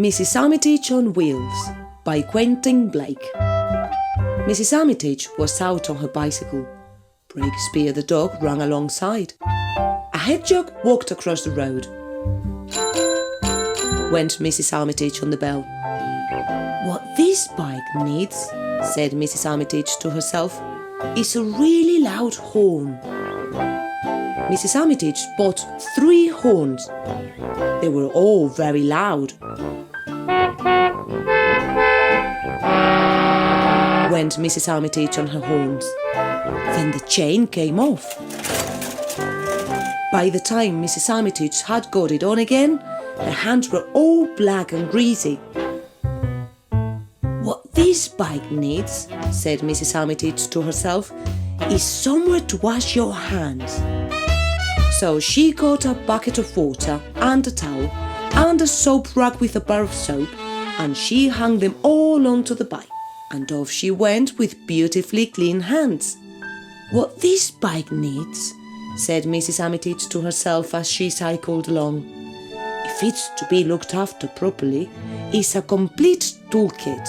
Mrs. Armitage on Wheels by Quentin Blake. Mrs. Armitage was out on her bicycle. Breakspear the dog ran alongside. A hedgehog walked across the road. Went Mrs. Armitage on the bell. "What this bike needs," said Mrs. Armitage to herself, "is a really loud horn." Mrs. Armitage bought 3 horns. They were all very loud. Went Mrs. Armitage on her horns. Then the chain came off. By the time Mrs. Armitage had got it on again, her hands were all black and greasy. "What this bike needs," said Mrs. Armitage to herself, "is somewhere to wash your hands." So she got a bucket of water and a towel and a soap rag with a bar of soap, and she hung them all onto the bike, and off she went with beautifully clean hands. "What this bike needs," said Mrs. Armitage to herself as she cycled along, "if it's to be looked after properly, is a complete toolkit."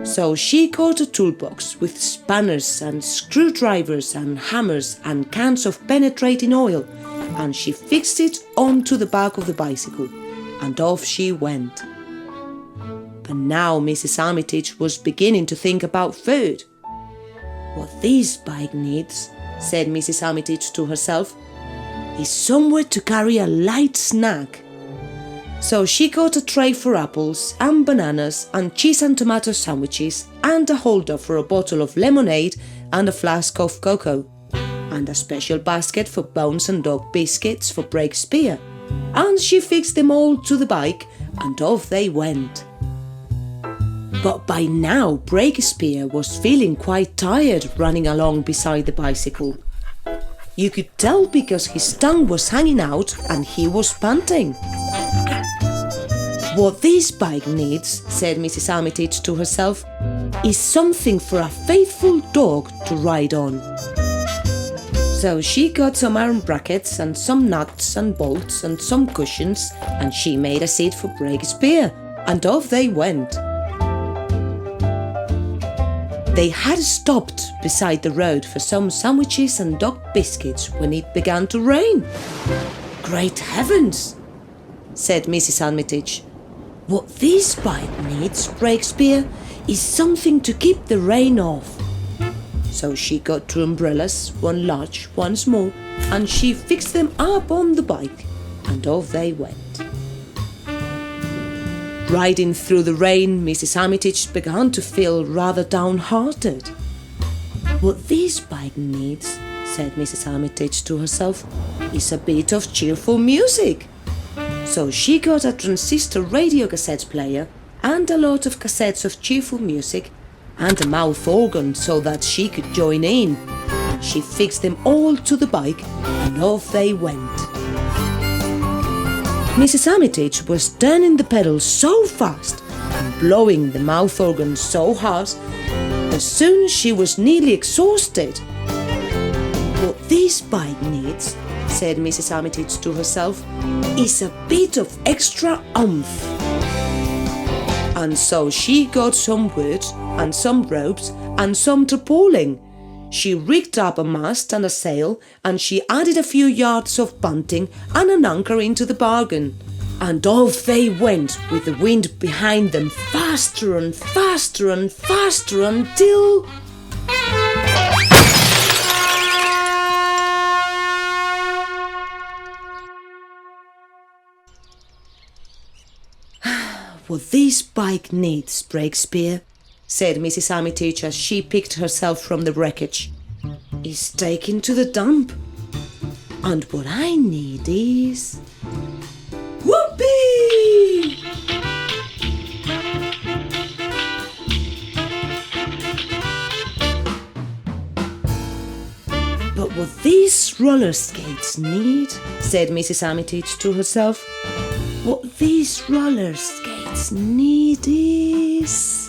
So she got a toolbox with spanners and screwdrivers and hammers and cans of penetrating oil, and she fixed it onto the back of the bicycle, and off she went. But now Mrs. Armitage was beginning to think about food. "What this bike needs," said Mrs. Armitage to herself, "is somewhere to carry a light snack." So she got a tray for apples and bananas and cheese and tomato sandwiches and a holder for a bottle of lemonade and a flask of cocoa, and a special basket for bones and dog biscuits for Breakspear, and she fixed them all to the bike, and off they went. But by now Breakspear was feeling quite tired running along beside the bicycle. You could tell because his tongue was hanging out and he was panting. "What this bike needs," said Mrs. Armitage to herself, "is something for a faithful dog to ride on." So she got some iron brackets and some nuts and bolts and some cushions, and she made a seat for Breakspear, and off they went. They had stopped beside the road for some sandwiches and dog biscuits when it began to rain. "Great heavens," said Mrs. Armitage. "What this bike needs, Breakspear, is something to keep the rain off." So she got 2 umbrellas, 1 large, 1 small, and she fixed them up on the bike, and off they went. Riding through the rain, Mrs. Armitage began to feel rather downhearted. "What this bike needs," said Mrs. Armitage to herself, "is a bit of cheerful music." So she got a transistor radio cassette player and a lot of cassettes of cheerful music and a mouth organ so that she could join in. She fixed them all to the bike, and off they went. Mrs. Armitage was turning the pedals so fast and blowing the mouth organ so hard that soon she was nearly exhausted. "What this bike needs," said Mrs. Armitage to herself, "is a bit of extra oomph." And so she got some wood and some ropes and some tarpaulin. She rigged up a mast and a sail, and she added a few yards of bunting and an anchor into the bargain. And off they went with the wind behind them, faster and faster and faster until... "What this bike needs, Breakspear," said Mrs. Armitage as she picked herself from the wreckage, "is taken to the dump. And what I need is... Whoopee!" "But what these roller skates need," said Mrs. Armitage to herself, "what these roller skates need is..."